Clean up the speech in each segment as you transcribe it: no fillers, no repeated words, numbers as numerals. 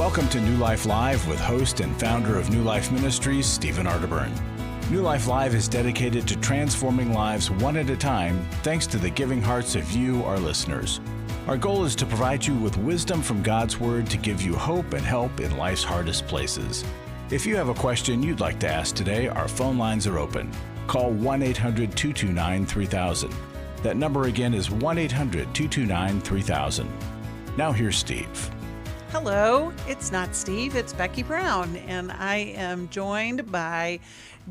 Welcome to New Life Live with host and founder of New Life Ministries, Stephen Arterburn. New Life Live is dedicated to transforming lives one at a time, thanks to the giving hearts of you, our listeners. Our goal is to provide you with wisdom from God's Word to give you hope and help in life's hardest places. If you have a question you'd like to ask today, our phone lines are open. Call 1-800-229-3000. That number again is 1-800-229-3000. Now here's Steve. Hello, it's not Steve, it's Becky Brown, and I am joined by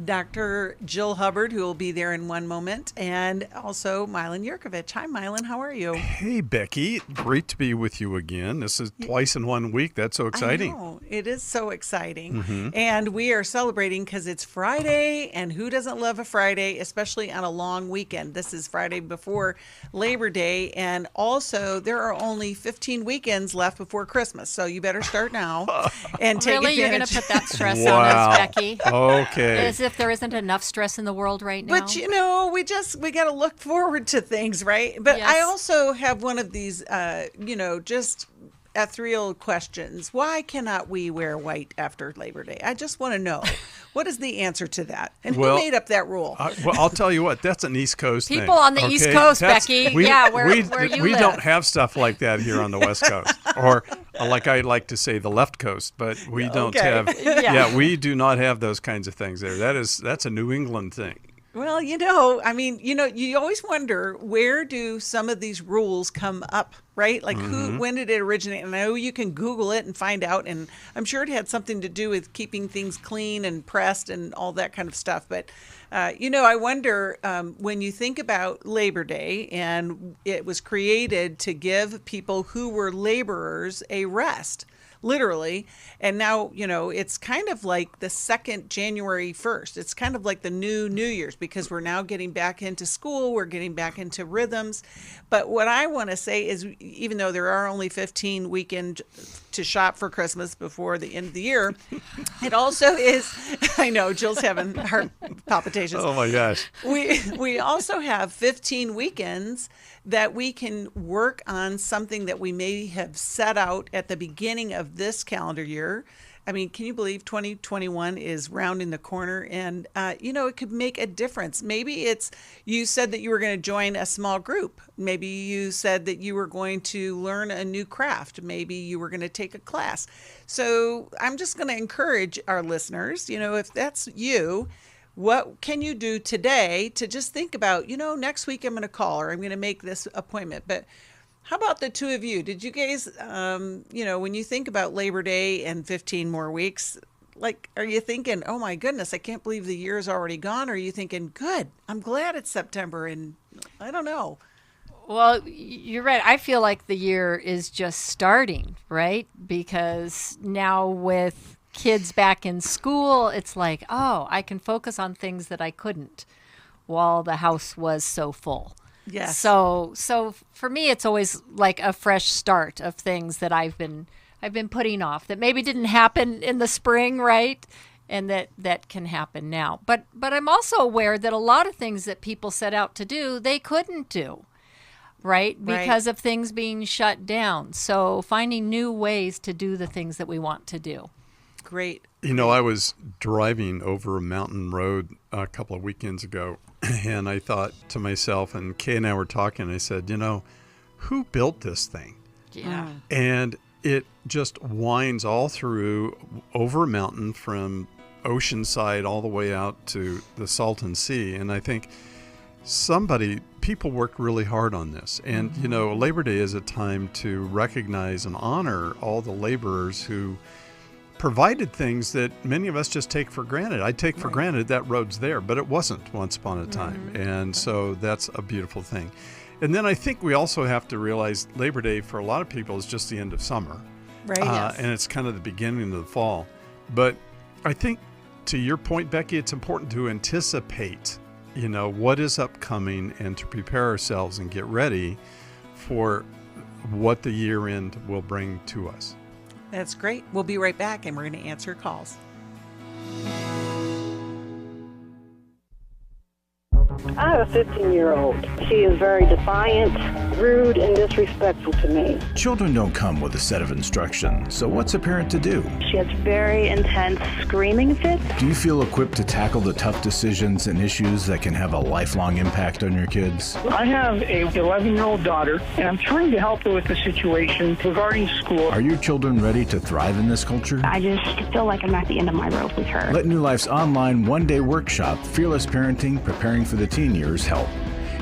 Dr. Jill Hubbard, who will be there in one moment, and also Milan Yerkovich. Hi, Milan. How are you? Hey, Becky. Great to be with you again. This is twice in 1 week. That's so exciting. I know. It is so exciting. And we are celebrating because it's Friday, and who doesn't love a Friday, especially on a long weekend? This is Friday before Labor Day, and also there are only 15 weekends left before Christmas, so you better start now and take advantage. Really? You're going to put that stress on Wow. us, Becky? Okay. As if there isn't enough stress in the world right now. But you know, we got to look forward to things, right? But Yes. I also have one of these, just ethereal questions. Why cannot we wear white after Labor Day? I just want to know, what is the answer to that? And who made up that rule? I'll tell you what. That's an East Coast thing. People on the East Coast, Becky. We where you we live. don't have stuff like that here on the West Coast, or like I like to say, the left coast. But we don't have. Yeah. We do not have those kinds of things there. That's a New England thing. Well, you always wonder, where do some of these rules come up, right? Like when did it originate? And I know you can Google it and find out, and I'm sure it had something to do with keeping things clean and pressed and all that kind of stuff. But, I wonder when you think about Labor Day, and it was created to give people who were laborers a rest. Literally. And now, it's kind of like the second January 1st. It's kind of like the New Year's, because we're now getting back into school. We're getting back into rhythms. But what I want to say is, even though there are only 15 weekends to shop for Christmas before the end of the year, it also is, I know, Jill's having heart palpitations. Oh my gosh. We also have 15 weekends that we can work on something that we may have set out at the beginning of this calendar year. I mean, can you believe 2021 is rounding the corner? And, it could make a difference. Maybe it's, you said that you were going to join a small group. Maybe you said that you were going to learn a new craft. Maybe you were going to take a class. So I'm just going to encourage our listeners, if that's you, what can you do today to just think about, next week I'm going to call, or I'm going to make this appointment. But how about the two of you? Did you guys, when you think about Labor Day and 15 more weeks, are you thinking, oh my goodness, I can't believe the year is already gone? Or are you thinking, good, I'm glad it's September, and I don't know. Well, you're right. I feel like the year is just starting, right? Because now with kids back in school, it's like, oh, I can focus on things that I couldn't while the house was so full. Yes. So for me, it's always like a fresh start of things that I've been putting off that maybe didn't happen in the spring, right? And that can happen now. But I'm also aware that a lot of things that people set out to do, they couldn't do, right? Because of things being shut down. So finding new ways to do the things that we want to do. Great. I was driving over a mountain road a couple of weekends ago, and I thought to myself, and Kay and I were talking, I said, who built this thing? Yeah. And it just winds all through over a mountain from Oceanside all the way out to the Salton Sea. And I think people worked really hard on this. And, Labor Day is a time to recognize and honor all the laborers who provided things that many of us just take for granted. I take for granted that road's there, but it wasn't once upon a time. And so that's a beautiful thing. And then I think we also have to realize Labor Day for a lot of people is just the end of summer. Right. Yes. And it's kind of the beginning of the fall. But I think, to your point, Becky, it's important to anticipate, what is upcoming, and to prepare ourselves and get ready for what the year end will bring to us. That's great. We'll be right back, and we're going to answer calls. I have a 15-year-old. She is very defiant, rude, and disrespectful to me. Children don't come with a set of instructions, so what's a parent to do? She has very intense screaming fits. Do you feel equipped to tackle the tough decisions and issues that can have a lifelong impact on your kids? I have a 11-year-old daughter, and I'm trying to help her with the situation regarding school. Are your children ready to thrive in this culture? I just feel like I'm at the end of my rope with her. Let New Life's online one-day workshop, Fearless Parenting, Preparing for the Teen Years, help.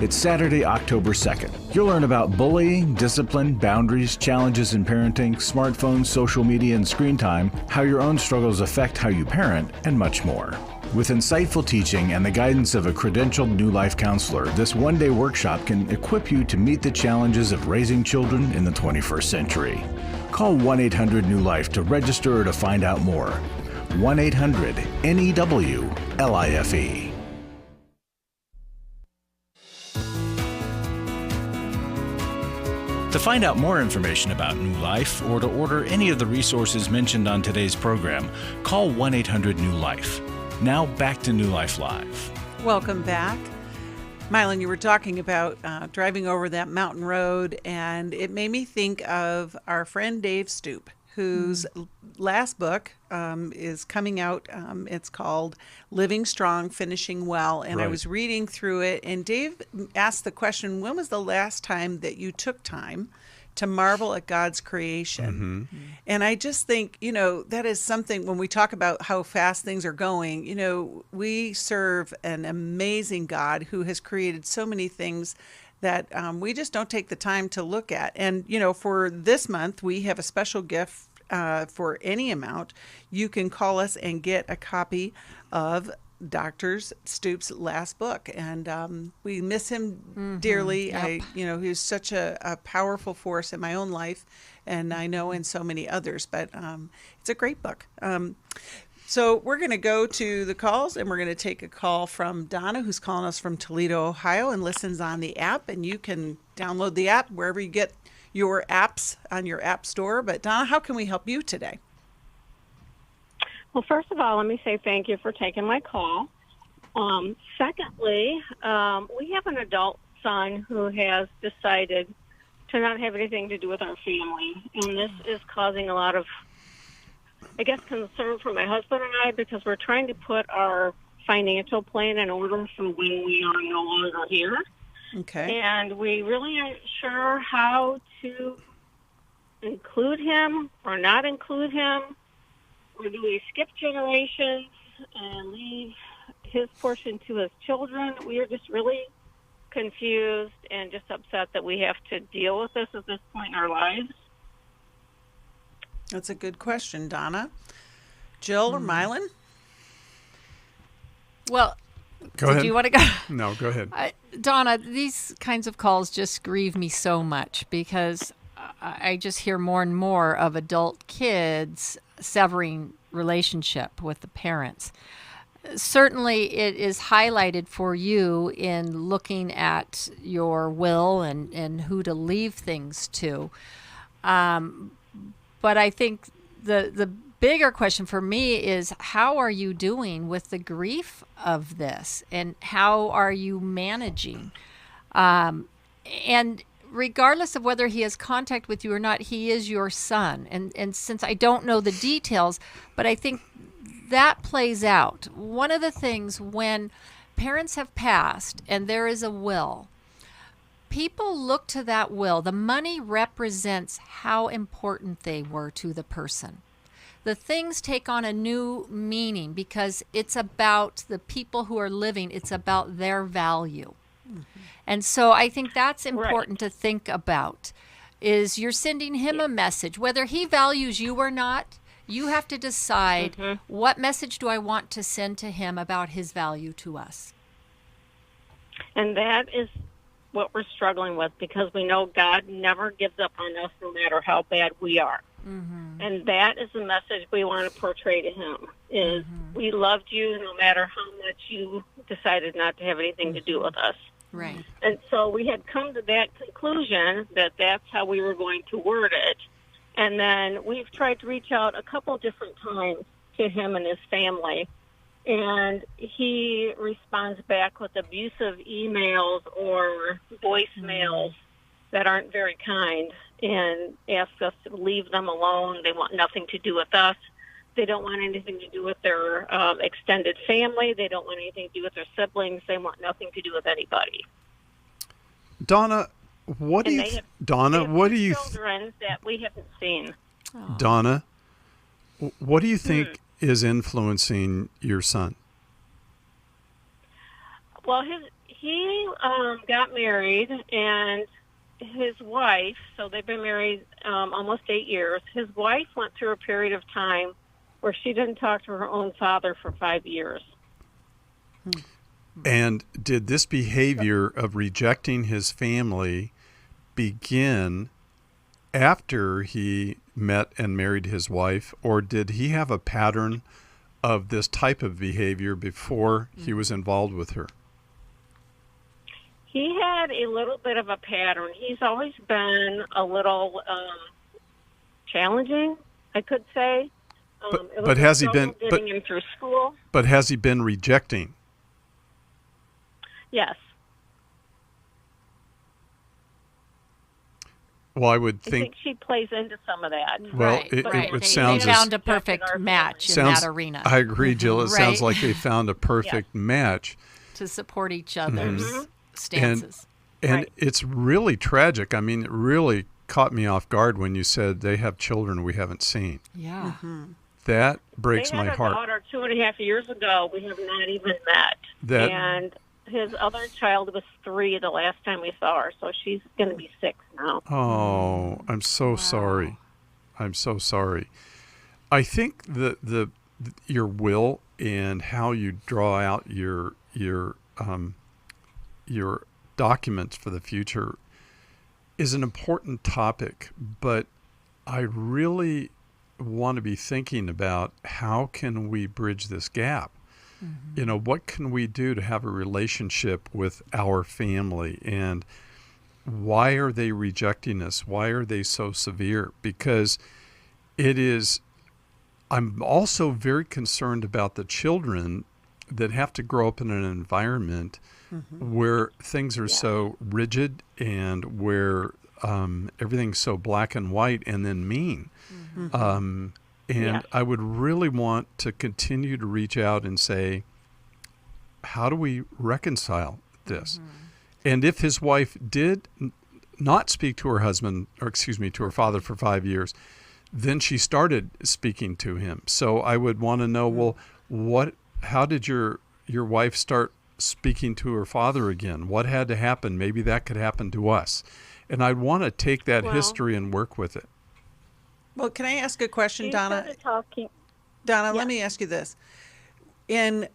It's Saturday, October 2nd. You'll learn about bullying, discipline, boundaries, challenges in parenting, smartphones, social media, and screen time, how your own struggles affect how you parent, and much more. With insightful teaching and the guidance of a credentialed New Life counselor, this one-day workshop can equip you to meet the challenges of raising children in the 21st century. Call 1-800-NEW-LIFE to register or to find out more. 1-800-NEW-LIFE. To find out more information about New Life or to order any of the resources mentioned on today's program, call 1-800-NEW-LIFE. Now back to New Life Live. Welcome back. Milan, you were talking about driving over that mountain road, and it made me think of our friend Dave Stoop, whose last book is coming out. It's called Living Strong, Finishing Well. And I was reading through it, and Dave asked the question, when was the last time that you took time to marvel at God's creation? And I just think, that is something when we talk about how fast things are going, we serve an amazing God who has created so many things that we just don't take the time to look at. And, for this month, we have a special gift for any amount. You can call us and get a copy of Dr. Stoop's last book. And we miss him dearly. Yep. He was such a powerful force in my own life, and I know in so many others. But it's a great book. So we're going to go to the calls, and we're going to take a call from Donna, who's calling us from Toledo, Ohio, and listens on the app. And you can download the app wherever you get your apps on your app store. But Donna, how can we help you today? Well, first of all, let me say thank you for taking my call. Secondly, we have an adult son who has decided to not have anything to do with our family. And this is causing a lot of, concern for my husband and I, because we're trying to put our financial plan in order for when we are no longer here. Okay. And we really aren't sure how to include him or not include him. Or do we skip generations and leave his portion to his children? We are just really confused and just upset that we have to deal with this at this point in our lives. That's a good question, Donna. Jill or Milan? Well, Go ahead. do you want to go? No, go ahead. Donna, these kinds of calls just grieve me so much because I just hear more and more of adult kids severing relationship with the parents. Certainly, it is highlighted for you in looking at your will and who to leave things to. But I think the bigger question for me is, how are you doing with the grief of this, and how are you managing? And regardless of whether he has contact with you or not, he is your son. And since I don't know the details, but I think that plays out. One of the things when parents have passed and there is a will, people look to that will. The money represents how important they were to the person. The things take on a new meaning because it's about the people who are living. It's about their value. And so I think that's important to think about, is you're sending him a message. Whether he values you or not, you have to decide, what message do I want to send to him about his value to us? And that is what we're struggling with, because we know God never gives up on us no matter how bad we are. And that is the message we want to portray to him, is we loved you no matter how much you decided not to have anything to do with us. Right. And so we had come to that conclusion that that's how we were going to word it. And then we've tried to reach out a couple different times to him and his family. and he responds back with abusive emails or voicemails that aren't very kind and asks us to leave them alone. They want nothing to do with us. They don't want anything to do with their extended family. They don't want anything to do with their siblings. They want nothing to do with anybody. Donna, what do you children that we haven't seen. Donna, what do you think is influencing your son? Well, he got married, and his wife, so they've been married almost 8 years. His wife went through a period of time where she didn't talk to her own father for 5 years. And did this behavior of rejecting his family begin after he met and married his wife, or did he have a pattern of this type of behavior before he was involved with her? He had a little bit of a pattern. He's always been a little challenging, I could say. But has he been getting him through school? But has he been rejecting? Yes. Well, I would I think she plays into some of that. Well, Right, it right. sounds They as found a perfect match in that arena. I agree, Jill. It sounds Right. like they found a perfect match. To support each other's stances. And it's really tragic. I mean, it really caught me off guard when you said they have children we haven't seen. Yeah. That breaks my heart. They had a daughter 2.5 years ago. We have not even met. And his other child was 3 the last time we saw her, so she's going to be 6 now. Oh, I'm so sorry. I'm so sorry. I think the your will and how you draw out your documents for the future is an important topic, but I really want to be thinking about how can we bridge this gap. You know, what can we do to have a relationship with our family, and why are they rejecting us? Why are they so severe? Because I'm also very concerned about the children that have to grow up in an environment where things are so rigid and where everything's so black and white and then mean. I would really want to continue to reach out and say, how do we reconcile this? And if his wife did not speak to her husband, or to her father for 5 years, then she started speaking to him. So I would want to know, well, how did your wife start speaking to her father again? What had to happen? Maybe that could happen to us. And I'd want to take that history and work with it. Well, can I ask a question, Donna? Donna, let me ask you this. And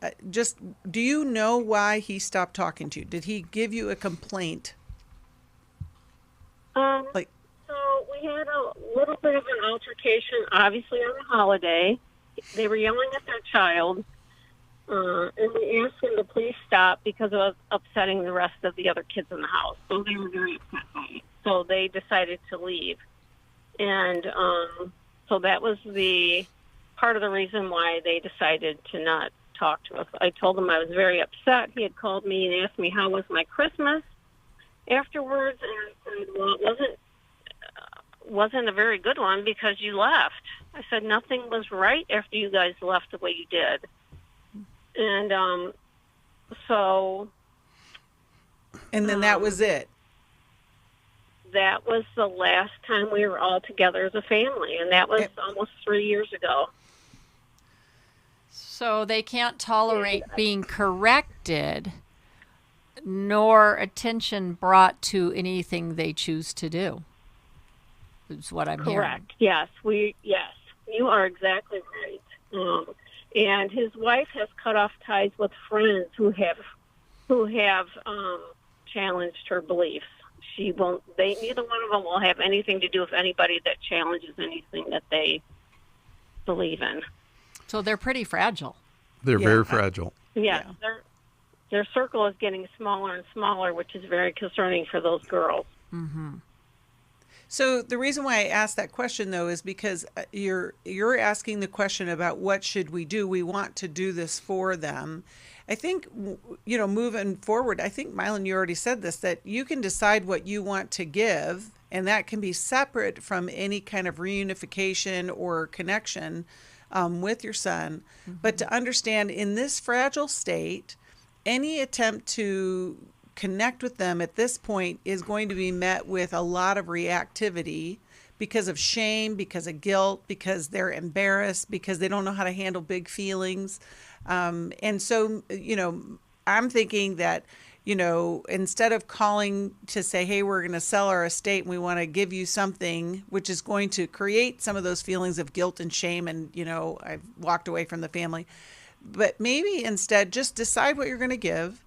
do you know why he stopped talking to you? Did he give you a complaint? So we had a little bit of an altercation, obviously on a holiday. They were yelling at their child, and we asked him to please stop because it was upsetting the rest of the other kids in the house. So they were very upset by it. So they decided to leave. And so that was the part of the reason why they decided to not talk to us. I told him I was very upset. He had called me and asked me how was my Christmas afterwards, and I said, well, it wasn't a very good one because you left. I said nothing was right after you guys left the way you did. And And then that was it. That was the last time we were all together as a family, and that was almost 3 years ago. So they can't tolerate being corrected, nor attention brought to anything they choose to do. Is what I'm hearing. Correct. Yes, you are exactly right. And his wife has cut off ties with friends who have challenged her beliefs. She won't. Neither one of them will have anything to do with anybody that challenges anything that they believe in. So they're pretty fragile. They're very fragile. Yeah. Their circle is getting smaller and smaller, which is very concerning for those girls. So the reason why I asked that question, though, is because you're asking the question about what should we do. We want to do this for them. I think, moving forward, I think, Milan, you already said this, that you can decide what you want to give, and that can be separate from any kind of reunification or connection with your son. Mm-hmm. But to understand, in this fragile state, any attempt to connect with them at this point is going to be met with a lot of reactivity because of shame, because of guilt, because they're embarrassed, because they don't know how to handle big feelings. And so, I'm thinking that, instead of calling to say, hey, we're going to sell our estate and we want to give you something, which is going to create some of those feelings of guilt and shame and, I've walked away from the family. But maybe instead just decide what you're going to give.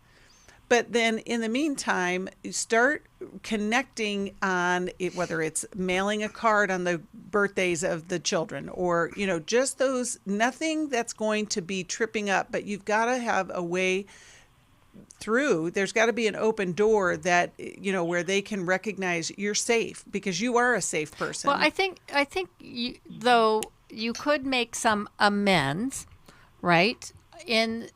But then in the meantime, start connecting on it, whether it's mailing a card on the birthdays of the children or, just those, nothing that's going to be tripping up, but you've got to have a way through. There's got to be an open door that, where they can recognize you're safe because you are a safe person. Well, I think though you could make some amends, right? In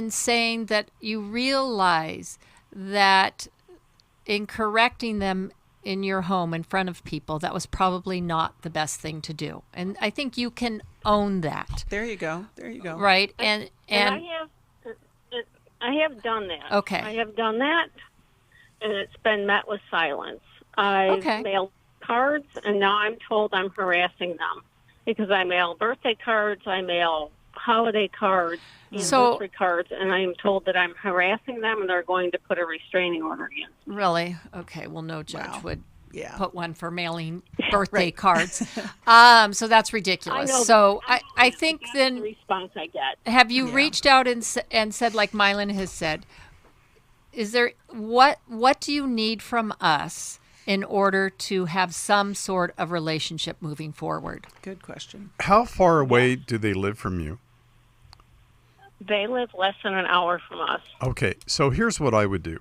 saying that you realize that in correcting them in your home in front of people, that was probably not the best thing to do. And I think you can own that. There you go. Right. And I have done that. Okay. I have done that, and it's been met with silence. I mailed cards, and now I'm told I'm harassing them because I mail birthday cards, I mail holiday cards, anniversary cards, and I'm told that I'm harassing them, and they're going to put a restraining order in. Really? Okay. Well, no judge would put one for mailing birthday Right. cards. So that's ridiculous. I know, So I think that's then, the response I get. have you reached out and said, like Milan has said, is there, what do you need from us in order to have some sort of relationship moving forward? Good question. How far away do they live from you? They live less than an hour from us. Okay, so here's what I would do.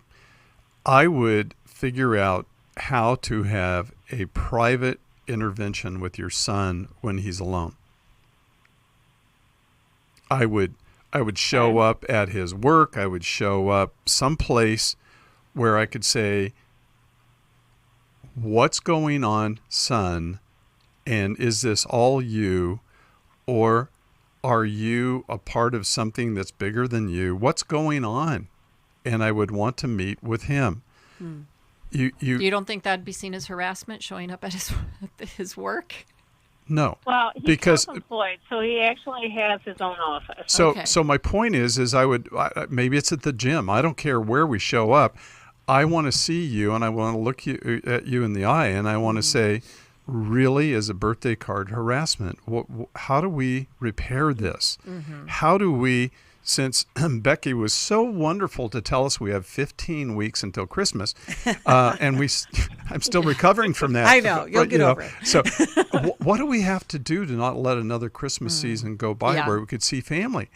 I would figure out how to have a private intervention with your son when he's alone. I would show up at his work. I would show up someplace where I could say, what's going on, son? And is this all you? Or are you a part of something that's bigger than you? What's going on? And I would want to meet with him. You don't think that'd be seen as harassment, showing up at his work? No. Well, he's because self-employed, so he actually has his own office. So my point is I would, maybe it's at the gym. I don't care where we show up. I want to see you and I want to look at you in the eye and I want to say, really, is a birthday card harassment? How do we repair this? Mm-hmm. How do we, since Becky was so wonderful to tell us we have 15 weeks until Christmas, and I'm still recovering from that. I know, you'll get over it. So what do we have to do to not let another Christmas season go by where we could see family?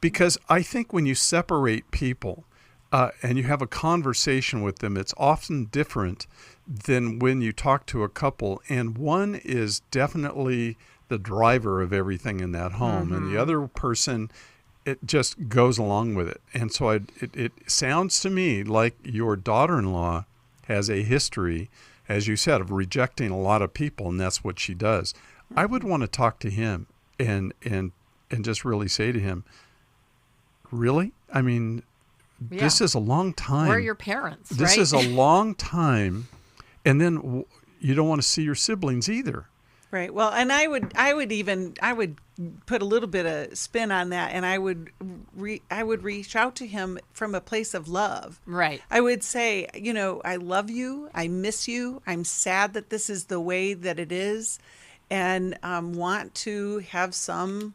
Because I think when you separate people and you have a conversation with them, it's often different than when you talk to a couple, and one is definitely the driver of everything in that home, and the other person, it just goes along with it. And so it sounds to me like your daughter-in-law has a history, as you said, of rejecting a lot of people, and that's what she does. I would want to talk to him and just really say to him, really? I mean, this is a long time. We're your parents, This right? is a long time. And then you don't want to see your siblings either. Right. Well, and I would put a little bit of spin on that, and I would reach out to him from a place of love. Right. I would say, I love you. I miss you. I'm sad that this is the way that it is, and want to have some,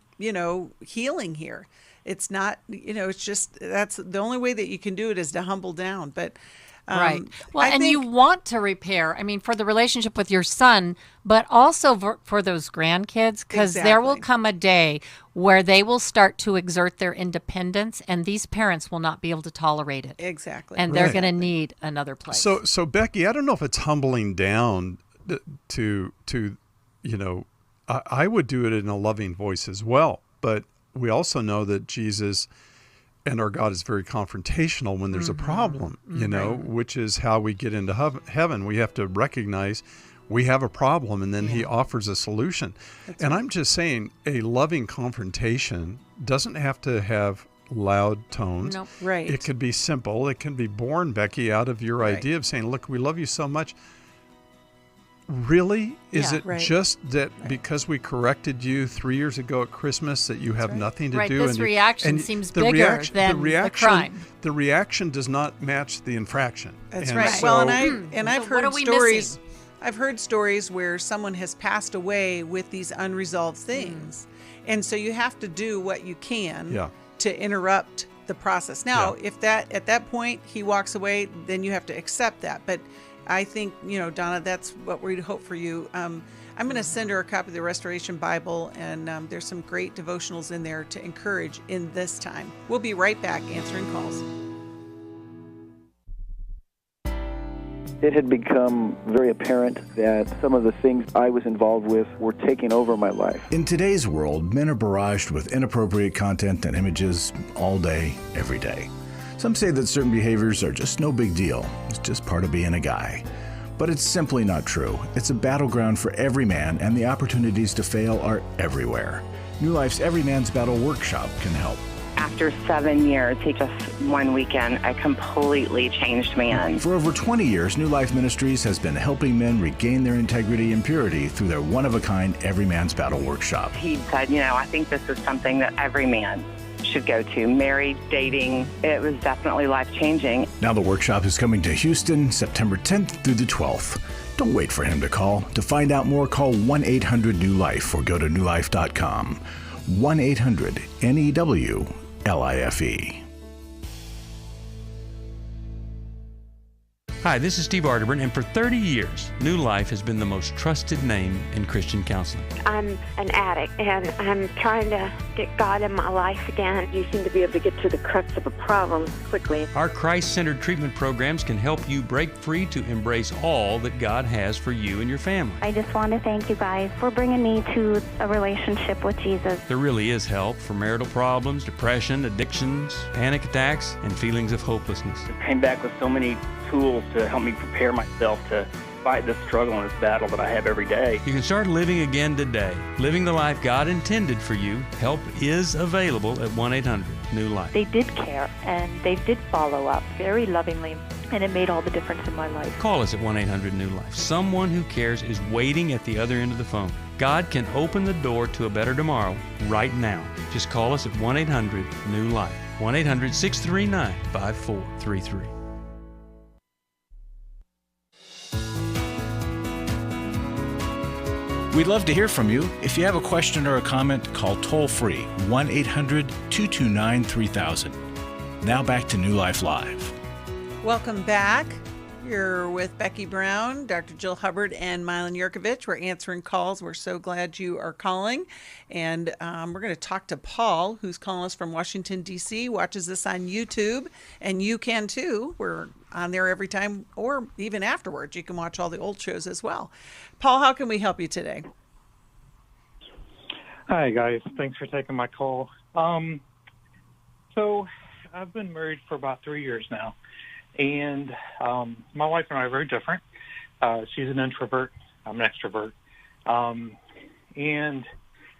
healing here. It's not, it's just, that's the only way that you can do it is to humble down. But right. Well, and you want to repair, for the relationship with your son, but also for those grandkids, because there will come a day where they will start to exert their independence, and these parents will not be able to tolerate it. Exactly. And they're going to need another place. So Becky, I don't know if it's humbling down to I would do it in a loving voice as well. But we also know that Jesus and our God is very confrontational when there's a problem, which is how we get into heaven. We have to recognize we have a problem, and then he offers a solution. And I'm just saying, a loving confrontation doesn't have to have loud tones. No, right. It could be simple. It can be born, Becky, out of your idea of saying, look, we love you so much. Really? Is it just that because we corrected you 3 years ago at Christmas that you have nothing to do? This reaction seems bigger than the crime. The reaction does not match the infraction. That's right. So, well, and I've heard stories. Missing? I've heard stories where someone has passed away with these unresolved things, and so you have to do what you can to interrupt the process. Now, if that at that point he walks away, then you have to accept that. But I think, Donna, that's what we'd hope for you. I'm going to send her a copy of the Restoration Bible, and there's some great devotionals in there to encourage in this time. We'll be right back answering calls. It had become very apparent that some of the things I was involved with were taking over my life. In today's world, men are barraged with inappropriate content and images all day, every day. Some say that certain behaviors are just no big deal. It's just part of being a guy. But it's simply not true. It's a battleground for every man, and the opportunities to fail are everywhere. New Life's Every Man's Battle workshop can help. After 7 years, just one weekend, a completely changed man. For over 20 years, New Life Ministries has been helping men regain their integrity and purity through their one-of-a-kind Every Man's Battle workshop. He said, I think this is something that every man should go to. Married, dating, it was definitely life-changing. Now the workshop is coming to Houston, September 10th through the 12th. Don't wait for him to call. To find out more, call 1-800-NEW-LIFE or go to newlife.com. 1-800-NEW-LIFE. Hi, this is Steve Arterburn, and for 30 years, New Life has been the most trusted name in Christian counseling. I'm an addict, and I'm trying to get God in my life again. You seem to be able to get to the crux of a problem quickly. Our Christ-centered treatment programs can help you break free to embrace all that God has for you and your family. I just want to thank you guys for bringing me to a relationship with Jesus. There really is help for marital problems, depression, addictions, panic attacks, and feelings of hopelessness. I came back with so many tools to help me prepare myself to fight this struggle and this battle that I have every day. You can start living again today, living the life God intended for you. Help is available at 1-800-NEW-LIFE. They did care, and they did follow up very lovingly, and it made all the difference in my life. Call us at 1-800-NEW-LIFE. Someone who cares is waiting at the other end of the phone. God can open the door to a better tomorrow right now. Just call us at 1-800-NEW-LIFE. 1-800-639-5433. We'd love to hear from you. If you have a question or a comment, call toll-free 1-800-229-3000. Now back to New Life Live. Welcome back. You're with Becky Brown, Dr. Jill Hubbard, and Milan Yerkovich. We're answering calls. We're so glad you are calling. And we're going to talk to Paul, who's calling us from Washington, D.C., watches this on YouTube. And you can too. We're on there every time, or even afterwards. You can watch all the old shows as well. Paul, how can we help you today? Hi, guys. Thanks for taking my call. So I've been married for about 3 years now. And my wife and I are very different. She's an introvert. I'm an extrovert. And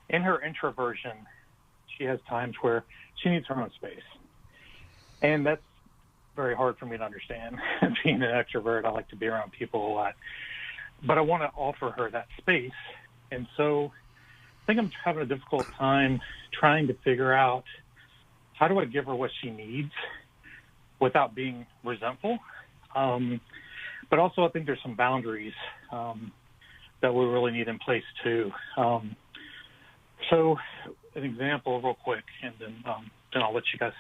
in her introversion, she has times where she needs her own space. And that's very hard for me to understand. Being an extrovert, I like to be around people a lot. But I want to offer her that space. And so I think I'm having a difficult time trying to figure out how do I give her what she needs without being resentful. But also I think there's some boundaries that we really need in place too. So an example real quick, and then I'll let you guys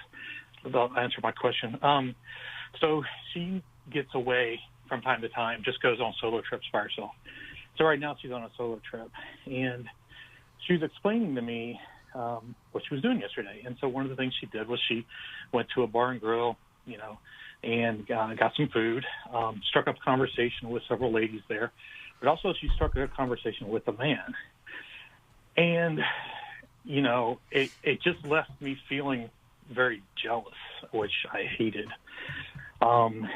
answer my question. So she gets away from time to time, just goes on solo trips by herself. So right now she's on a solo trip, and she was explaining to me what she was doing yesterday. And so one of the things she did was she went to a bar and grill, and got some food, struck up a conversation with several ladies there, but also she struck a conversation with a man. And, you know, it just left me feeling very jealous, which I hated. And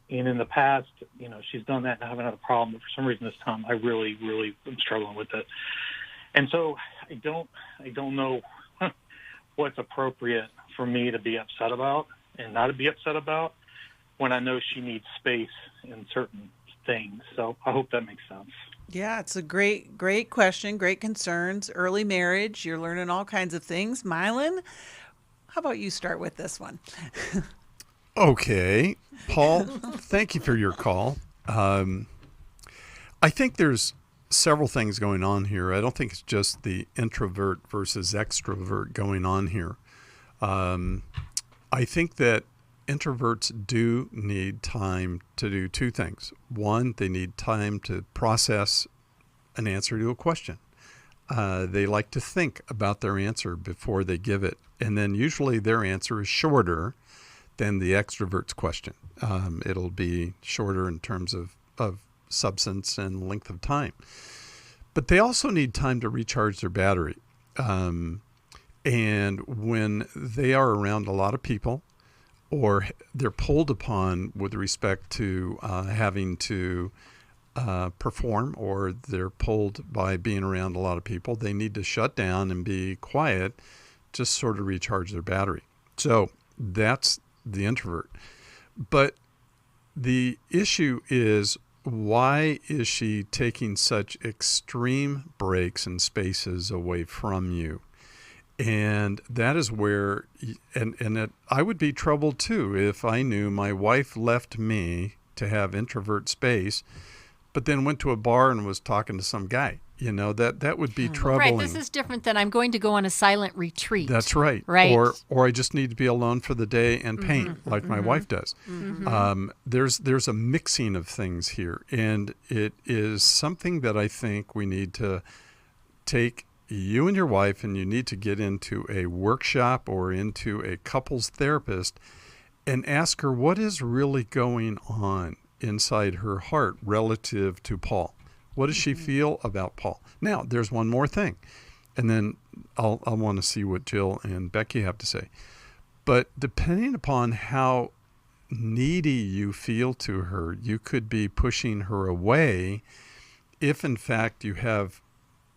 in the past, you know, she's done that and I haven't had a problem. But for some reason this time, I really, really am struggling with it. And so I don't know what's appropriate for me to be upset about and not to be upset about when I know she needs space in certain things. So I hope that makes sense. Yeah, it's a great question, great concerns. Early marriage, you're learning all kinds of things. Milan, how about you start with this one? Okay, Paul, thank you for your call. I think there's several things going on here. I don't think it's just the introvert versus extrovert going on here. I think that introverts do need time to do two things. One, they need time to process an answer to a question. They like to think about their answer before they give it. And then usually their answer is shorter than the extrovert's question. It'll be shorter in terms of substance and length of time. But they also need time to recharge their battery. And when they are around a lot of people, or they're pulled upon with respect to having to perform, or they're pulled by being around a lot of people, they need to shut down and be quiet, just sort of recharge their battery. So that's the introvert. But the issue is, why is she taking such extreme breaks and spaces away from you? And that is where, I would be troubled too if I knew my wife left me to have introvert space, but then went to a bar and was talking to some guy. You know, that would be troubling. Right. This is different than I'm going to go on a silent retreat. That's right. Right. Or I just need to be alone for the day and paint, like my wife does. There's a mixing of things here, and it is something that I think we need to take, you and your wife, and you need to get into a workshop or into a couples therapist and ask her what is really going on inside her heart relative to Paul. What does she feel about Paul? Now, there's one more thing, and then I'll want to see what Jill and Becky have to say. But depending upon how needy you feel to her, you could be pushing her away if, in fact, you have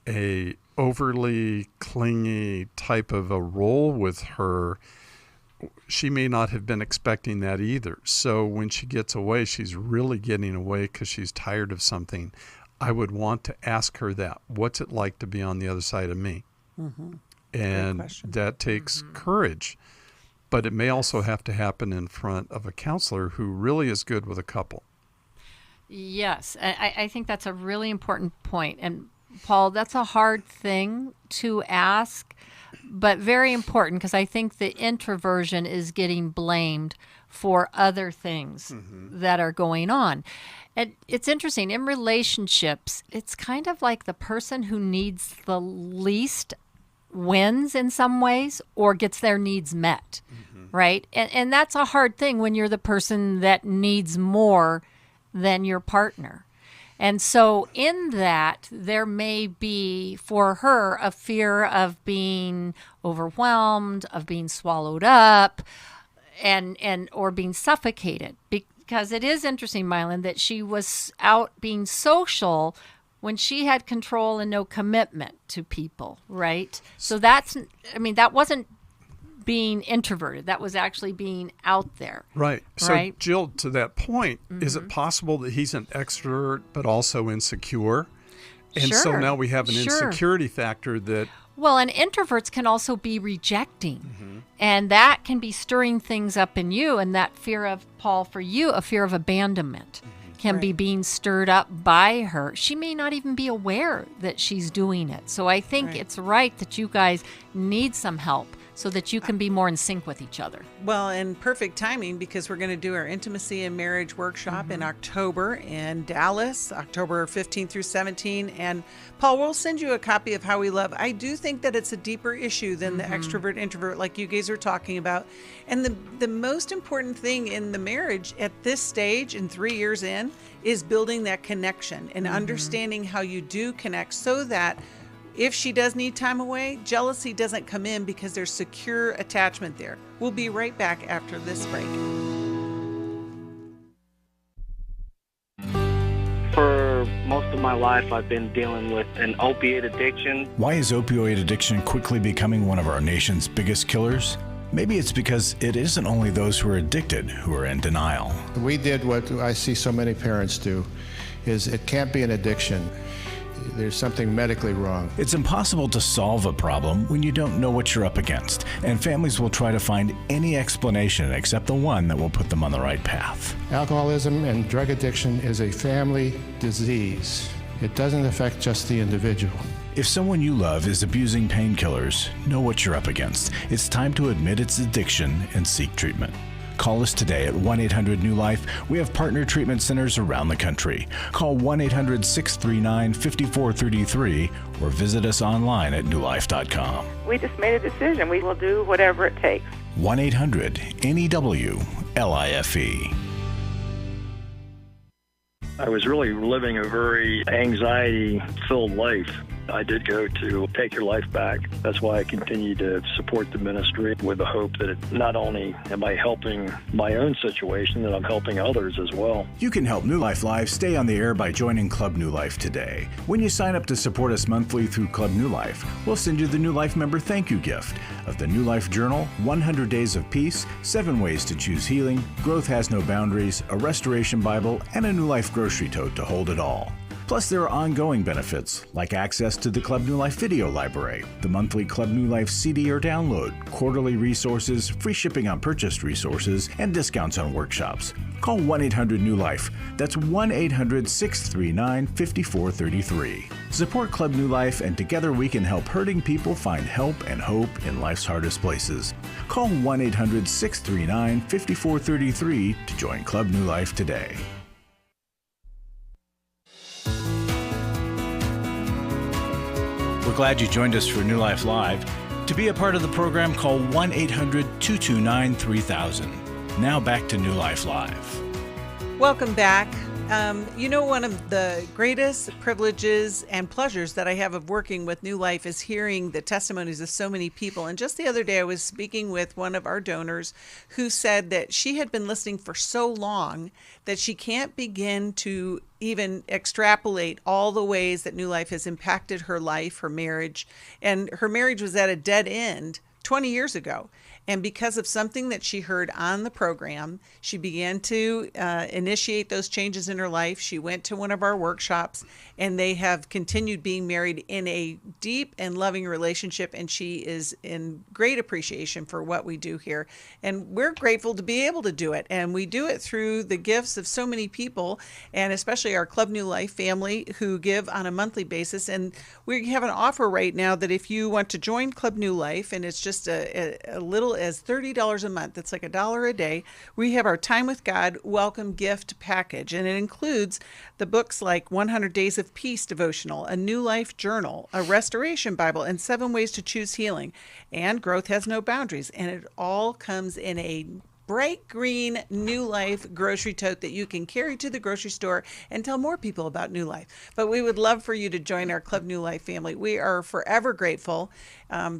a overly clingy type of a role with her. She may not have been expecting that either. So when she gets away, she's really getting away because she's tired of something. I would want to ask her that. What's it like to be on the other side of me? Mm-hmm. And that takes courage. But it may also have to happen in front of a counselor who really is good with a couple. Yes, I think that's a really important point. And Paul, that's a hard thing to ask, but very important, because I think the introversion is getting blamed for other things that are going on. And it's interesting, in relationships, it's kind of like the person who needs the least wins in some ways, or gets their needs met, right? And that's a hard thing when you're the person that needs more than your partner. And so in that, there may be, for her, a fear of being overwhelmed, of being swallowed up, and or being suffocated. Because it is interesting, Milan, that she was out being social when she had control and no commitment to people, right? So that wasn't being introverted. That was actually being out there. Right. So, right? Jill, to that point, is it possible that he's an extrovert but also insecure? And so now we have an insecurity factor that... Well, and introverts can also be rejecting. And that can be stirring things up in you. And that fear of, Paul, for you, a fear of abandonment can be being stirred up by her. She may not even be aware that she's doing it. So I think it's right that you guys need some help so that you can be more in sync with each other. Well, and perfect timing because we're going to do our intimacy and marriage workshop in October in Dallas, October 15 through 17. And Paul, we'll send you a copy of How We Love. I do think that it's a deeper issue than the extrovert introvert like you guys are talking about. And the most important thing in the marriage at this stage and 3 years in is building that connection and understanding how you do connect so that if she does need time away, jealousy doesn't come in because there's secure attachment there. We'll be right back after this break. For most of my life, I've been dealing with an opiate addiction. Why is opioid addiction quickly becoming one of our nation's biggest killers? Maybe it's because it isn't only those who are addicted who are in denial. We did what I see so many parents do, is it can't be an addiction. There's something medically wrong. It's impossible to solve a problem when you don't know what you're up against, and families will try to find any explanation except the one that will put them on the right path. Alcoholism and drug addiction is a family disease. It doesn't affect just the individual. If someone you love is abusing painkillers, know what you're up against. It's time to admit its addiction and seek treatment. Call us today at 1-800-NEW-LIFE. We have partner treatment centers around the country. Call 1-800-639-5433 or visit us online at newlife.com. We just made a decision. We will do whatever it takes. 1-800-NEW-LIFE. I was really living a very anxiety-filled life. I did go to Take Your Life Back. That's why I continue to support the ministry with the hope that not only am I helping my own situation, that I'm helping others as well. You can help New Life Live stay on the air by joining Club New Life today. When you sign up to support us monthly through Club New Life, we'll send you the New Life member thank you gift of the New Life Journal, 100 Days of Peace, 7 Ways to Choose Healing, Growth Has No Boundaries, a Restoration Bible, and a New Life grocery tote to hold it all. Plus, there are ongoing benefits, like access to the Club New Life video library, the monthly Club New Life CD or download, quarterly resources, free shipping on purchased resources, and discounts on workshops. Call 1-800-NEW-LIFE. That's 1-800-639-5433. Support Club New Life, and together we can help hurting people find help and hope in life's hardest places. Call 1-800-639-5433 to join Club New Life today. We're glad you joined us for New Life Live. To be a part of the program, call 1-800-229-3000. Now back to New Life Live. Welcome back. One of the greatest privileges and pleasures that I have of working with New Life is hearing the testimonies of so many people. And just the other day, I was speaking with one of our donors who said that she had been listening for so long that she can't begin to even extrapolate all the ways that New Life has impacted her life, her marriage. And her marriage was at a dead end 20 years ago. And because of something that she heard on the program, she began to initiate those changes in her life. She went to one of our workshops, and they have continued being married in a deep and loving relationship. And she is in great appreciation for what we do here. And we're grateful to be able to do it. And we do it through the gifts of so many people, and especially our Club New Life family who give on a monthly basis. And we have an offer right now that if you want to join Club New Life, and it's just a little as $30 a month. It's like $1 a day. We have our Time with God welcome gift package, and it includes the books like 100 Days of Peace devotional, a New Life journal, a Restoration Bible, and 7 Ways to Choose Healing, and Growth Has No Boundaries. And it all comes in a bright green New Life grocery tote that you can carry to the grocery store and tell more people about New Life. But we would love for you to join our Club New Life family. We are forever grateful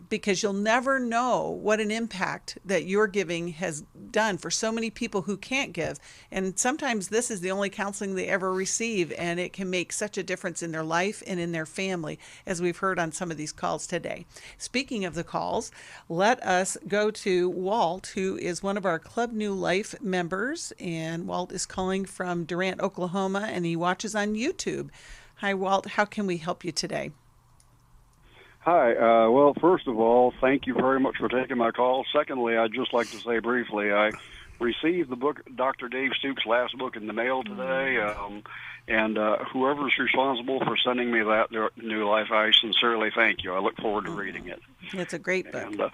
because you'll never know what an impact that your giving has done for so many people who can't give. And sometimes this is the only counseling they ever receive, and it can make such a difference in their life and in their family, as we've heard on some of these calls today. Speaking of the calls, let us go to Walt, who is one of our Club New Life members, and Walt is calling from Durant, Oklahoma, and he watches on YouTube. Hi, Walt. How can we help you today? Hi. Well, first of all, thank you very much for taking my call. Secondly, I'd just like to say briefly, I received the book, Dr. Dave Stoops' last book, in the mail today, and whoever's responsible for sending me that New Life, I sincerely thank you. I look forward to reading it. It's a great book.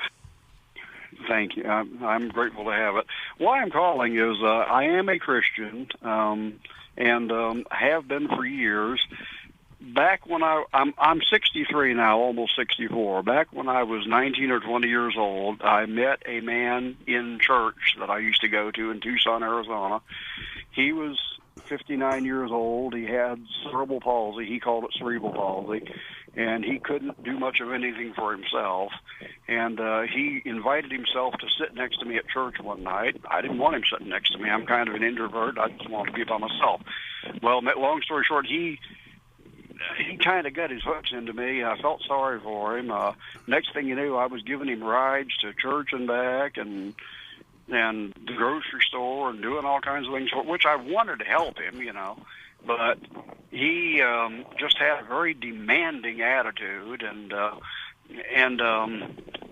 Thank you. I'm grateful to have it. Why I'm calling is I am a Christian and have been for years. Back when I'm 63 now, almost 64. Back when I was 19 or 20 years old, I met a man in church that I used to go to in Tucson, Arizona. He was 59 years old. He had cerebral palsy. He called it cerebral palsy. And he couldn't do much of anything for himself. And he invited himself to sit next to me at church one night. I didn't want him sitting next to me. I'm kind of an introvert. I just wanted to be by myself. Well, long story short, he kind of got his hooks into me. I felt sorry for him. Next thing you knew, I was giving him rides to church and back and the grocery store and doing all kinds of things, which I wanted to help him, But he just had a very demanding attitude, and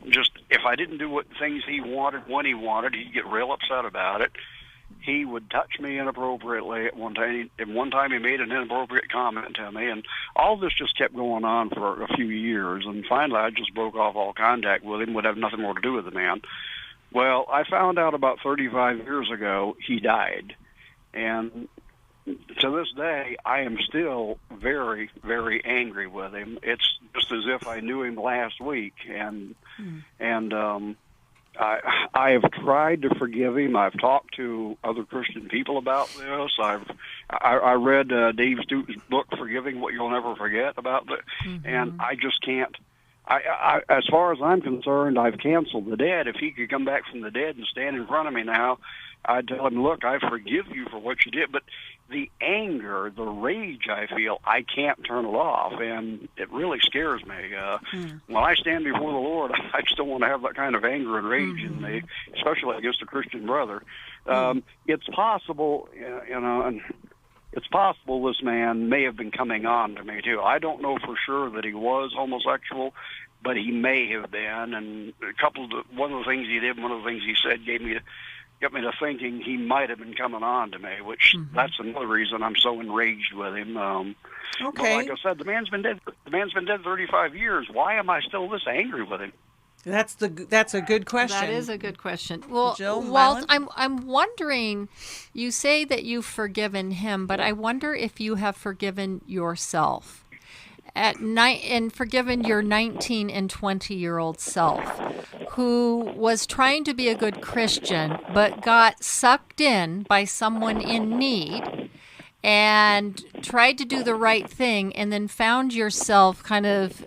just if I didn't do things he wanted when he wanted, he'd get real upset about it. He would touch me inappropriately at one time. At one time, he made an inappropriate comment to me, and all this just kept going on for a few years. And finally, I just broke off all contact with him. Would have nothing more to do with the man. Well, I found out about 35 years ago he died, and to this day, I am still very, very angry with him. It's just as if I knew him last week, and I have tried to forgive him. I've talked to other Christian people about this. I read Dave Stoops' book, Forgiving What You'll Never Forget, about that, and I just can't. As far as I'm concerned, I've canceled the debt. If he could come back from the dead and stand in front of me now, I'd tell him, look, I forgive you for what you did. But the anger, the rage I feel, I can't turn it off, and it really scares me. When I stand before the Lord, I just don't want to have that kind of anger and rage in me, especially against a Christian brother. It's possible, and it's possible this man may have been coming on to me, too. I don't know for sure that he was homosexual, but he may have been. And one of the things he did, one of the things he said got me to thinking he might have been coming on to me, which that's another reason I'm so enraged with him. But like I said, the man's been dead 35 years. Why am I still this angry with him? That's a good question. That is a good question. Well, Jill, Walt, I'm wondering, you say that you've forgiven him, but I wonder if you have forgiven yourself and forgiven your 19 and 20-year-old self, who was trying to be a good Christian but got sucked in by someone in need and tried to do the right thing, and then found yourself kind of,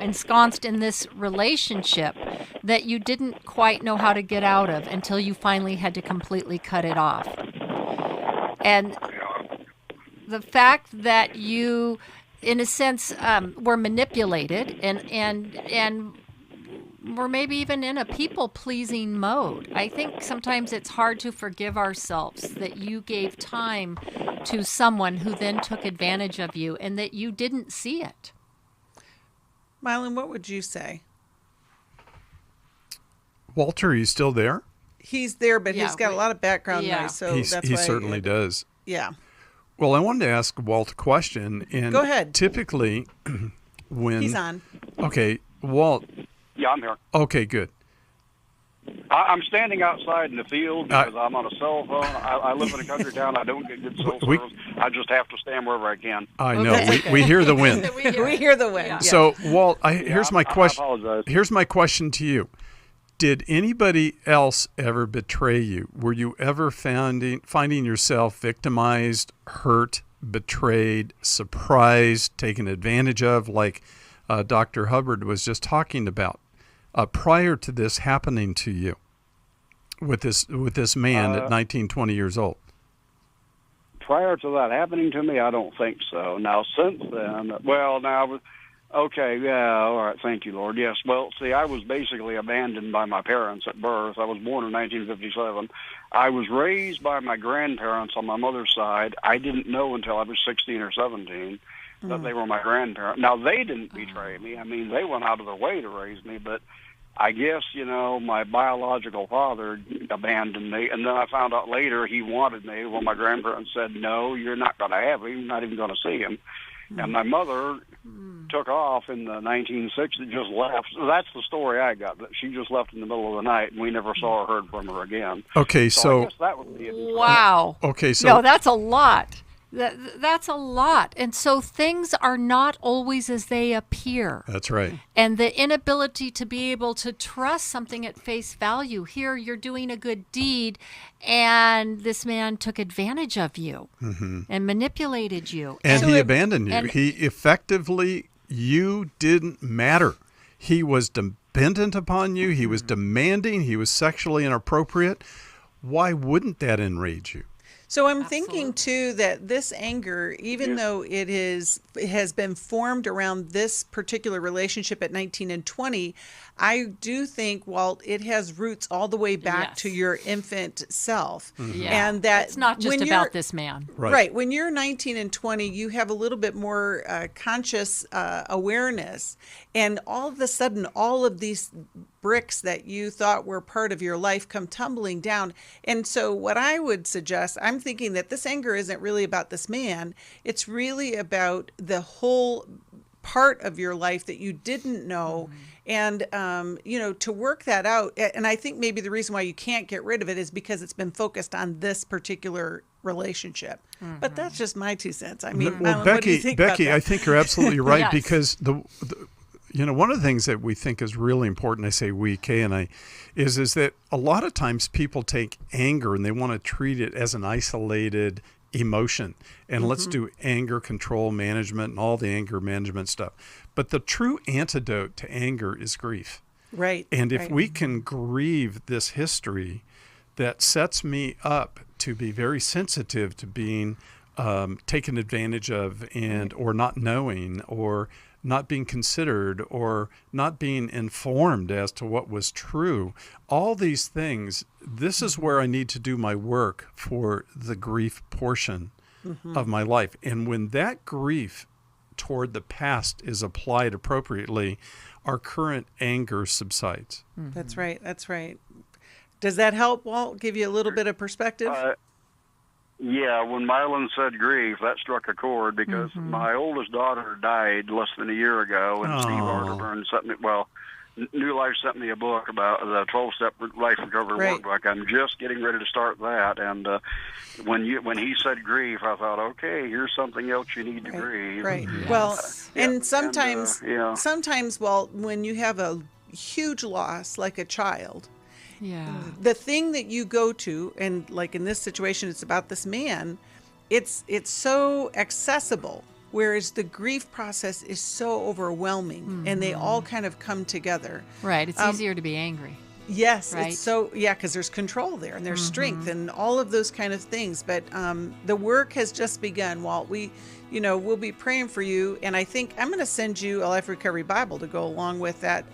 ensconced in this relationship that you didn't quite know how to get out of until you finally had to completely cut it off. And the fact that you, in a sense, were manipulated and were maybe even in a people-pleasing mode. I think sometimes it's hard to forgive ourselves that you gave time to someone who then took advantage of you and that you didn't see it. Milan, what would you say? Walter, are you still there? He's there, but he's got a lot of background noise, so that's why. He certainly does. Yeah. Well, I wanted to ask Walt a question. And go ahead. Typically, when... He's on. Okay, Walt... Yeah, I'm here. Okay, good. I'm standing outside in the field because I'm on a cell phone. I live in a country town. I don't get good cell service. I just have to stand wherever I can. I know. We hear the wind. We hear the wind. Yeah. So, Walt, here's my question. I apologize. Here's my question to you. Did anybody else ever betray you? Were you ever finding yourself victimized, hurt, betrayed, surprised, taken advantage of, like Dr. Hubbard was just talking about? Prior to this happening to you with this man at 19, 20 years old? Prior to that happening to me, I don't think so. Now, since then, okay, yeah, all right, thank you, Lord. Yes, well, see, I was basically abandoned by my parents at birth. I was born in 1957. I was raised by my grandparents on my mother's side. I didn't know until I was 16 or 17 that they were my grandparents. Now, they didn't betray me. I mean, they went out of their way to raise me, but I guess, my biological father abandoned me, and then I found out later he wanted me. Well, my grandparents said, no, you're not going to have him. You're not even going to see him. And my mother took off in the 1960s, just left. So that's the story I got, that she just left in the middle of the night, and we never saw or heard from her again. Okay, so I guess that would be it. Wow. Okay, so no, that's a lot. That's a lot. And so things are not always as they appear. That's right. And the inability to be able to trust something at face value. Here, you're doing a good deed, and this man took advantage of you and manipulated you. And so he abandoned you. He effectively, you didn't matter. He was dependent upon you. He was demanding. He was sexually inappropriate. Why wouldn't that enrage you? So I'm thinking, too, that this anger, even though it has been formed around this particular relationship at 19 and 20, I do think, Walt, it has roots all the way back to your infant self. Yeah. And that it's not just about this man. Right. When you're 19 and 20, you have a little bit more conscious awareness. And all of a sudden, all of these bricks that you thought were part of your life come tumbling down. And so what I would suggest, I'm thinking that this anger isn't really about this man. It's really about the whole part of your life that you didn't know. And, to work that out. And I think maybe the reason why you can't get rid of it is because it's been focused on this particular relationship. But that's just my 2 cents. I mean, well, Milan, Becky, what do you think about that? I think you're absolutely right. Yes. Because one of the things that we think is really important, I say we, Kay and I, is that a lot of times people take anger and they want to treat it as an isolated emotion. And let's do anger control management and all the anger management stuff. But the true antidote to anger is grief. Right. And if we can grieve this history that sets me up to be very sensitive to being taken advantage of and or not knowing or not being considered or not being informed as to what was true, all these things, this is where I need to do my work for the grief portion of my life. And when that grief toward the past is applied appropriately, our current anger subsides. That's right. That's right. Does that help, Walt? Give you a little bit of perspective? Yeah, when Milan said grief, that struck a chord because my oldest daughter died less than a year ago, and Steve Arterburn sent me, New Life sent me a book about the 12-step life recovery workbook. I'm just getting ready to start that, and when he said grief, I thought, okay, here's something else you need to grieve. Right. Well, and sometimes, Walt, when you have a huge loss like a child, the thing that you go to, and like in this situation, it's about this man, it's so accessible, whereas the grief process is so overwhelming, and they all kind of come together. Right. It's easier to be angry. Yes. Right? It's so, because there's control there and there's strength and all of those kind of things. But the work has just begun, Walt. We'll be praying for you. And I think I'm going to send you a Life Recovery Bible to go along with that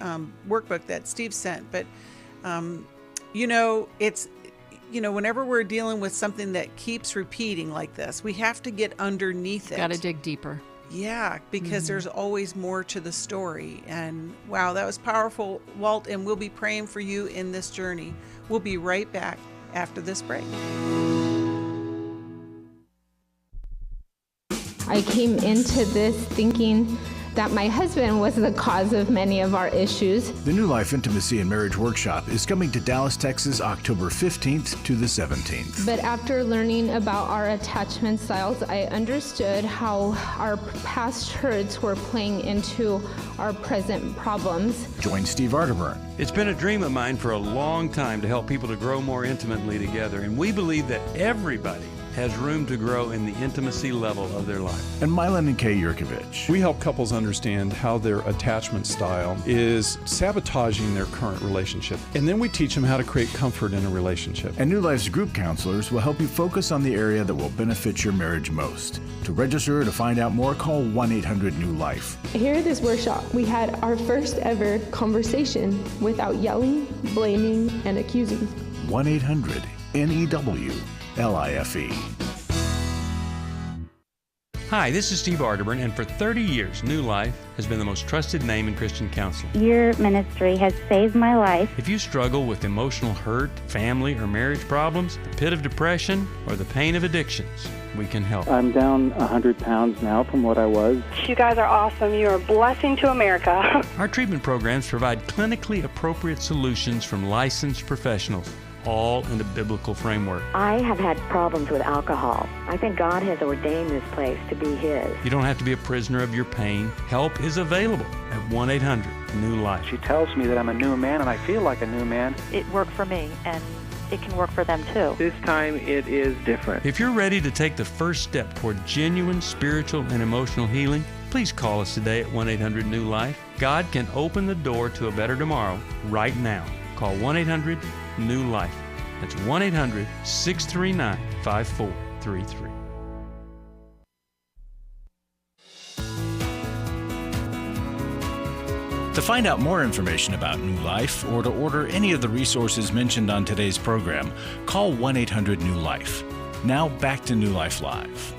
workbook that Steve sent. But, it's, whenever we're dealing with something that keeps repeating like this, we have to get underneath it. Got to dig deeper. Yeah, because there's always more to the story. And wow, that was powerful, Walt. And we'll be praying for you in this journey. We'll be right back after this break. I came into this thinking that my husband was the cause of many of our issues. The New Life Intimacy and Marriage Workshop is coming to Dallas, Texas, October 15th to the 17th. But after learning about our attachment styles, I understood how our past hurts were playing into our present problems. Join Steve Arterburn. It's been a dream of mine for a long time to help people to grow more intimately together, and we believe that everybody has room to grow in the intimacy level of their life. And Milan and Kay Yerkovich. We help couples understand how their attachment style is sabotaging their current relationship. And then we teach them how to create comfort in a relationship. And New Life's group counselors will help you focus on the area that will benefit your marriage most. To register or to find out more, call 1-800-NEW-LIFE. Here at this workshop, we had our first ever conversation without yelling, blaming, and accusing. 1-800-NEW-LIFE. Hi, this is Steve Arterburn, and for 30 years, New Life has been the most trusted name in Christian counseling. Your ministry has saved my life. If you struggle with emotional hurt, family or marriage problems, the pit of depression, or the pain of addictions, we can help. I'm down 100 pounds now from what I was. You guys are awesome. You're a blessing to America. Our treatment programs provide clinically appropriate solutions from licensed professionals, all in a biblical framework. I have had problems with alcohol. I think God has ordained this place to be His. You don't have to be a prisoner of your pain. Help is available at 1-800-NEW-LIFE. She tells me that I'm a new man, and I feel like a new man. It worked for me, and it can work for them too. This time it is different. If you're ready to take the first step toward genuine spiritual and emotional healing, please call us today at 1-800-NEW-LIFE. God can open the door to a better tomorrow right now. Call 1-800-NEW-LIFE. That's 1-800-639-5433. To find out more information about New Life or to order any of the resources mentioned on today's program, call 1-800-NEW-LIFE. Now back to New Life Live.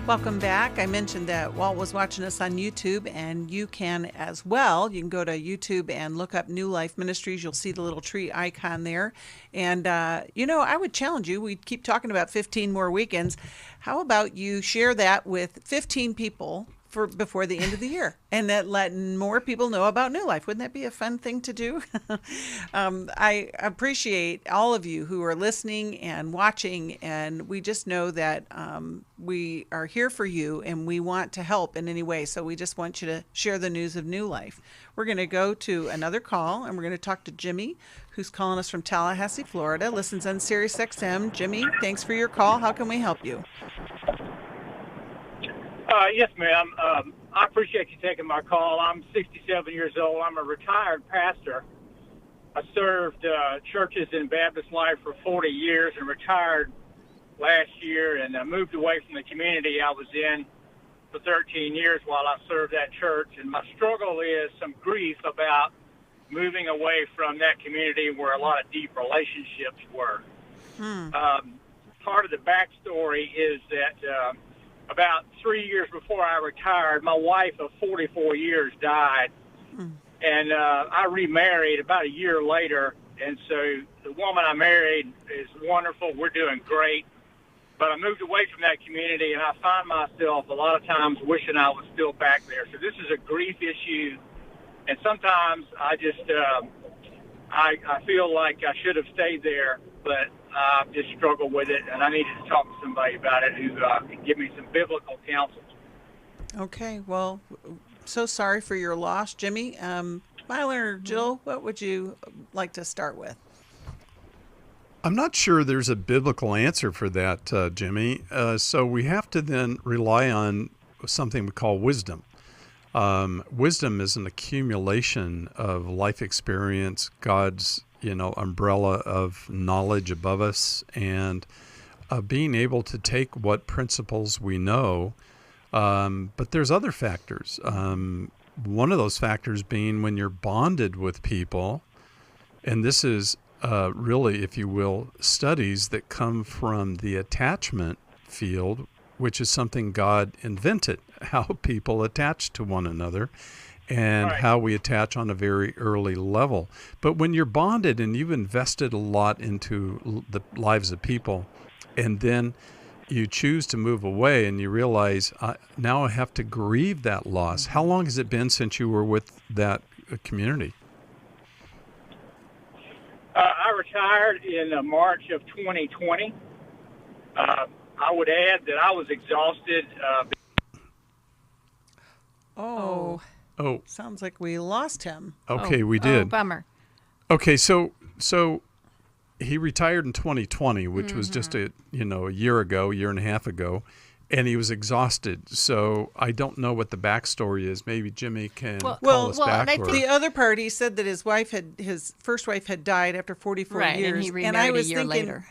Welcome back. I mentioned that Walt was watching us on YouTube, and you can as well. You can go to YouTube and look up New Life Ministries. You'll see the little tree icon there. And, I would challenge you. We keep talking about 15 more weekends. How about you share that with 15 people before the end of the year, and that letting more people know about New Life. Wouldn't that be a fun thing to do? I appreciate all of you who are listening and watching, and we just know that we are here for you, and we want to help in any way. So we just want you to share the news of New Life. We're going to go to another call, and we're going to talk to Jimmy, who's calling us from Tallahassee, Florida, listens on Sirius XM. Jimmy, thanks for your call. How can we help you? Yes, ma'am. I appreciate you taking my call. I'm 67 years old. I'm a retired pastor. I served churches in Baptist life for 40 years and retired last year, and I moved away from the community I was in for 13 years while I served that church. And my struggle is some grief about moving away from that community where a lot of deep relationships were. Part of the backstory is that about 3 years before I retired, my wife of 44 years died, and I remarried about a year later, and so the woman I married is wonderful. We're doing great, but I moved away from that community, and I find myself a lot of times wishing I was still back there. So this is a grief issue, and sometimes I just I feel like I should have stayed there, but I just struggle with it, and I needed to talk to somebody about it who can give me some biblical counsel. Okay, well, so sorry for your loss, Jimmy. Mylan or Jill, what would you like to start with? I'm not sure there's a biblical answer for that, Jimmy. So we have to then rely on something we call wisdom. Wisdom is an accumulation of life experience, God's umbrella of knowledge above us, and being able to take what principles we know. But there's other factors. One of those factors being when you're bonded with people, and this is really, if you will, studies that come from the attachment field, which is something God invented, how people attach to one another. And how we attach on a very early level. But when you're bonded and you've invested a lot into the lives of people, and then you choose to move away and you realize, now I have to grieve that loss. How long has it been since you were with that community? I retired in March of 2020. I would add that I was exhausted. Oh, sounds like we lost him. Okay, we did. Oh, bummer. Okay, so he retired in 2020, which was just a year and a half ago, and he was exhausted. So I don't know what the backstory is. Maybe Jimmy can call us back. And I think the other part, he said that his first wife had died after 44 years, and he remarried a year later.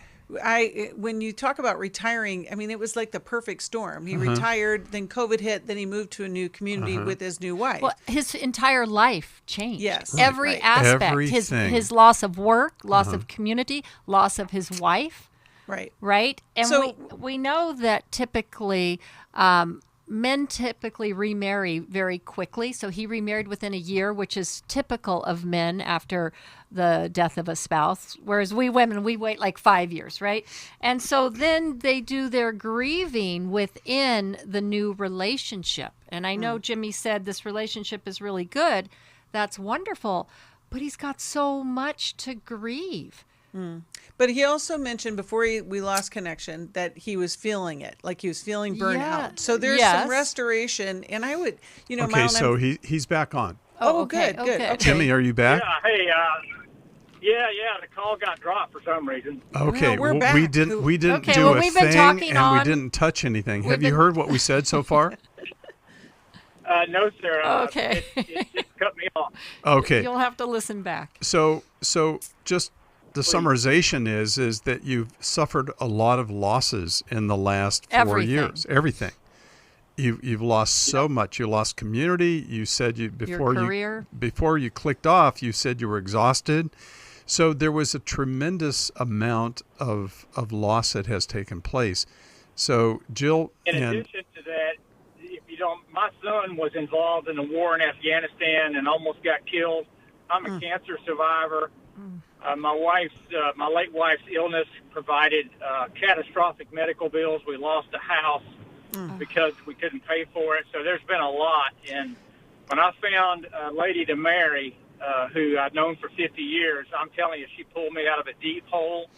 When you talk about retiring, I mean, it was like the perfect storm. He retired, then COVID hit, then he moved to a new community with his new wife. Well, his entire life changed. Yes. Every aspect. Everything. His loss of work, loss of community, loss of his wife. Right. Right? And so, we know that typically men typically remarry very quickly. So he remarried within a year, which is typical of men after the death of a spouse. Whereas we women, we wait like 5 years, right? And so then they do their grieving within the new relationship. And I know Jimmy said this relationship is really good. That's wonderful. But he's got so much to grieve. But he also mentioned before we lost connection that he was feeling it, like he was feeling burnt out. So there's some restoration, and I would, Okay, Milan, so he's back on. Good. Okay. Jimmy, are you back? Yeah, hey, the call got dropped for some reason. Okay, we're back. we didn't Okay, do well, a we've been thing, talking and on- we didn't touch anything. Have you heard what we said so far? No, sir. Okay. It just cut me off. Okay. You'll have to listen back. So just the summarization is that you've suffered a lot of losses in the last 4 years. Everything. You've lost so much. You lost community. You said before you clicked off, you said you were exhausted. So there was a tremendous amount of loss that has taken place. So Jill, in addition to that, my son was involved in the war in Afghanistan and almost got killed. I'm a cancer survivor. My late wife's illness provided catastrophic medical bills. We lost a house because we couldn't pay for it. So there's been a lot. And when I found a lady to marry who I'd known for 50 years, I'm telling you, she pulled me out of a deep hole.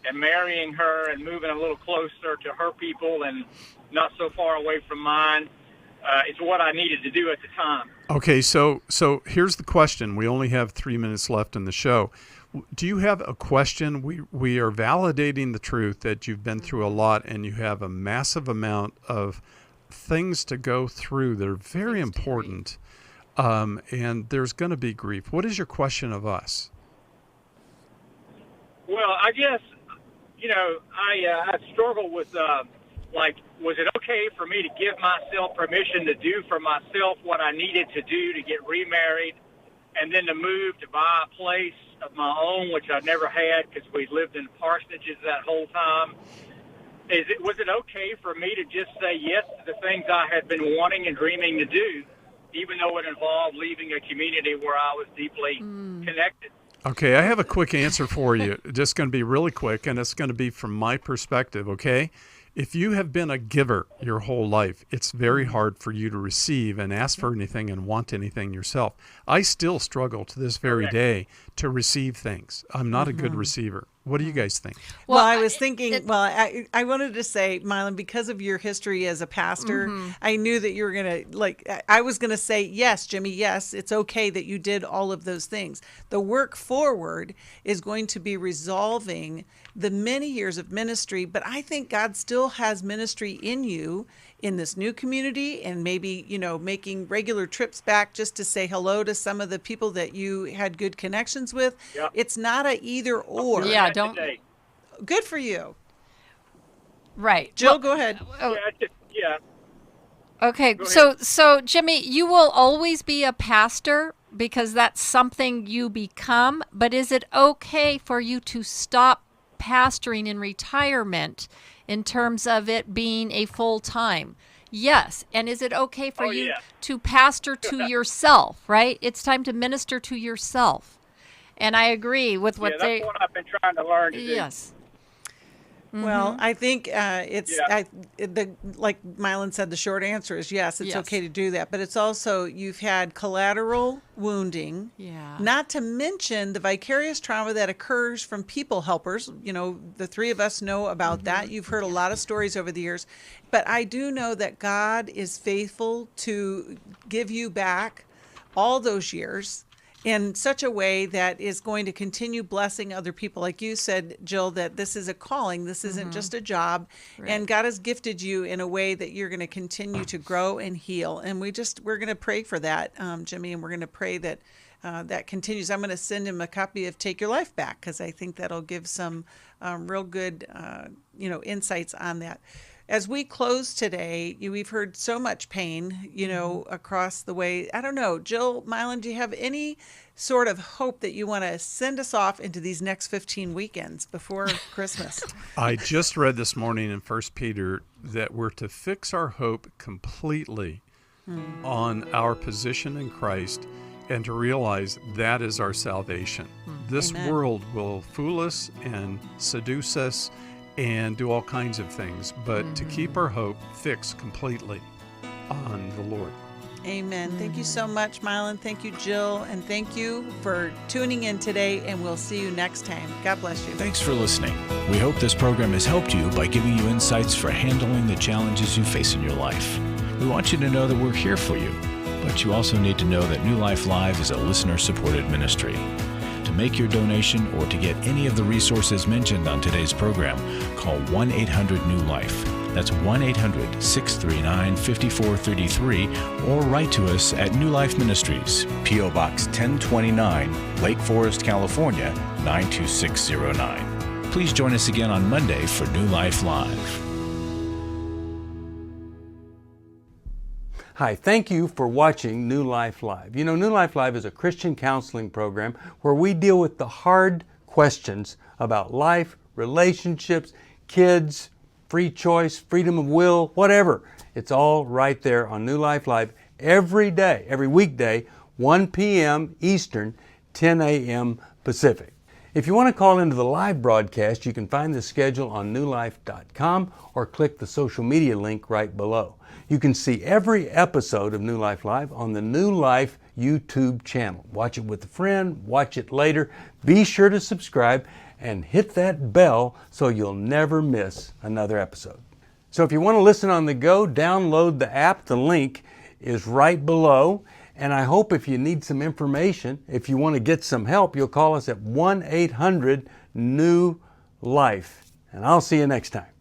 And marrying her and moving a little closer to her people and not so far away from mine is what I needed to do at the time. Okay, so here's the question. We only have 3 minutes left in the show. Do you have a question? We are validating the truth that you've been through a lot and you have a massive amount of things to go through that are very important, and there's going to be grief. What is your question of us? Well, I guess, I struggle with, was it okay for me to give myself permission to do for myself what I needed to do to get remarried and then to move to buy a place of my own, which I've never had because we lived in parsonages that whole time? Was it okay for me to just say yes to the things I had been wanting and dreaming to do, even though it involved leaving a community where I was deeply connected? Okay, I have a quick answer for you. Just going to be really quick, and it's going to be from my perspective, okay? If you have been a giver your whole life, it's very hard for you to receive and ask for anything and want anything yourself. I still struggle to this very day to receive things. I'm not a good receiver. What do you guys think? Well, I was thinking, I wanted to say, Milan, because of your history as a pastor, I knew that you were going to, I was going to say, yes, Jimmy, yes, it's okay that you did all of those things. The work forward is going to be resolving the many years of ministry, but I think God still has ministry in you in this new community and maybe, making regular trips back just to say hello to some of the people that you had good connections with. Yep. It's not a either or. Yeah, don't. Good for you. Right. Jill, go ahead. Yeah. Okay, so Jimmy, you will always be a pastor because that's something you become, but is it okay for you to stop pastoring in retirement in terms of it being a full-time? Yes. And is it okay for you to pastor to yourself, right? It's time to minister to yourself. And I agree with what that's what I've been trying to learn to do. Yes. Well, I think like Milan said, the short answer is yes, it's okay to do that. But it's also, you've had collateral wounding, not to mention the vicarious trauma that occurs from people helpers. The three of us know about that. You've heard a lot of stories over the years. But I do know that God is faithful to give you back all those years in such a way that is going to continue blessing other people. Like you said, Jill, that this is a calling. This isn't just a job. Right. And God has gifted you in a way that you're going to continue to grow and heal. And we're going to pray for that, Jimmy, and we're going to pray that that continues. I'm going to send him a copy of Take Your Life Back because I think that'll give some real good, insights on that. as we close today, we've heard so much pain, across the way. I don't know, Jill, Milan, do you have any sort of hope that you want to send us off into these next 15 weekends before Christmas? I just read this morning in 1 Peter that we're to fix our hope completely on our position in Christ and to realize that is our salvation. This Amen. world will fool us and seduce us and do all kinds of things, but to keep our hope fixed completely on the Lord. Amen. Thank you so much, Milan. Thank you, Jill. And thank you for tuning in today, and we'll see you next time. God bless you. Thanks for listening. We hope this program has helped you by giving you insights for handling the challenges you face in your life. We want you to know that we're here for you, but you also need to know that New Life Live is a listener-supported ministry. To make your donation or to get any of the resources mentioned on today's program, call 1-800-NEW-LIFE. That's 1-800-639-5433, or write to us at New Life Ministries, P.O. Box 1029, Lake Forest, California, 92609. Please join us again on Monday for New Life Live. Hi, thank you for watching New Life Live. You know, New Life Live is a Christian counseling program where we deal with the hard questions about life, relationships, kids, free choice, freedom of will, whatever. It's all right there on New Life Live every day, every weekday, 1 p.m. Eastern, 10 a.m. Pacific. If you want to call into the live broadcast, you can find the schedule on newlife.com or click the social media link right below. You can see every episode of New Life Live on the New Life YouTube channel. Watch it with a friend, watch it later. Be sure to subscribe and hit that bell so you'll never miss another episode. So if you want to listen on the go, download the app. The link is right below. And I hope if you need some information, if you want to get some help, you'll call us at 1-800-NEW-LIFE. And I'll see you next time.